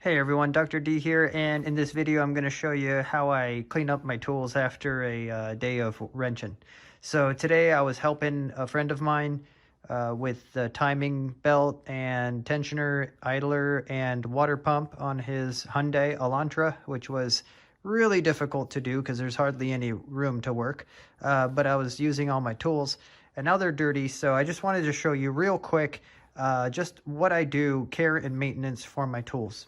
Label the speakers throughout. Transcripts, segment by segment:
Speaker 1: Hey everyone, Dr. D here, and in this video I'm going to show you how I clean up my tools after a day of wrenching. So today I was helping a friend of mine with the timing belt and tensioner, idler, and water pump on his Hyundai Elantra, which was really difficult to do because there's hardly any room to work, but I was using all my tools, and now they're dirty, so I just wanted to show you real quick just what I do, care and maintenance for my tools.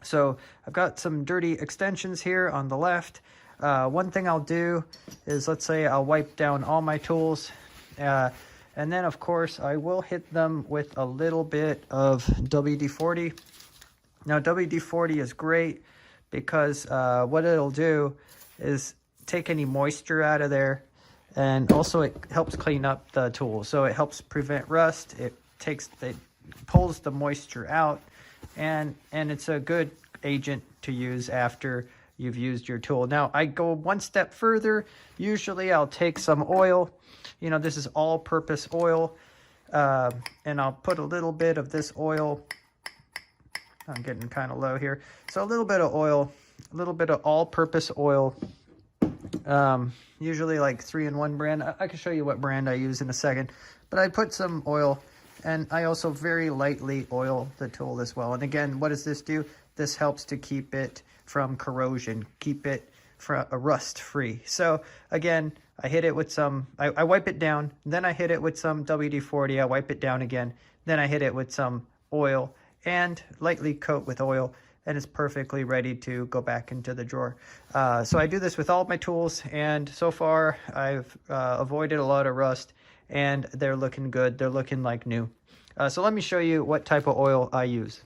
Speaker 1: So I've got some dirty extensions here on the left. One thing I'll do is, let's say I'll wipe down all my tools. And then of course I will hit them with a little bit of WD-40. Now WD-40 is great because what it'll do is take any moisture out of there. And also it helps clean up the tool. So it helps prevent rust. It pulls the moisture out. And it's a good agent to use after you've used your tool. Now I go one step further. Usually I'll take some oil, this is all-purpose oil, and I'll put a little bit of this oil. I'm getting kind of low here, so a little bit of oil, a little bit of all-purpose oil, usually like 3-in-1 brand. I can show you what brand I use in a second, but I put some oil. And I also very lightly oil the tool as well. And again, what does this do? This helps to keep it from corrosion, keep it from rust free. So again, I hit it with some, I wipe it down, then I hit it with some WD-40, I wipe it down again, then I hit it with some oil and lightly coat with oil, and it's perfectly ready to go back into the drawer. So I do this with all my tools, and so far I've avoided a lot of rust, and they're looking good. They're looking like new. So let me show you what type of oil I use.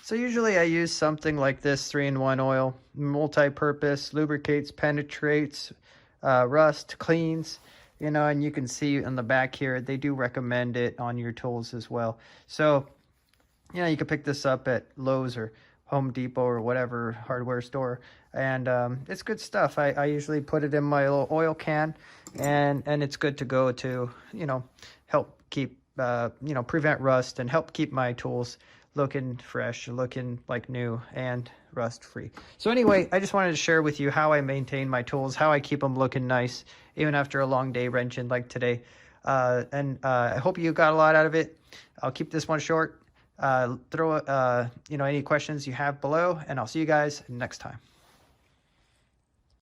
Speaker 1: So usually I use something like this 3-in-1 oil, multi-purpose, lubricates, penetrates, rust, cleans, and you can see on the back here, they do recommend it on your tools as well. So, you can pick this up at Lowe's or Home Depot or whatever hardware store, and it's good stuff. I usually put it in my little oil can, and it's good to go to help keep prevent rust and help keep my tools looking fresh, looking like new, and rust free. So anyway, I just wanted to share with you how I maintain my tools, how I keep them looking nice even after a long day wrenching like today. And I hope you got a lot out of it. I'll keep this one short. Throw any questions you have below, and I'll see you guys next time.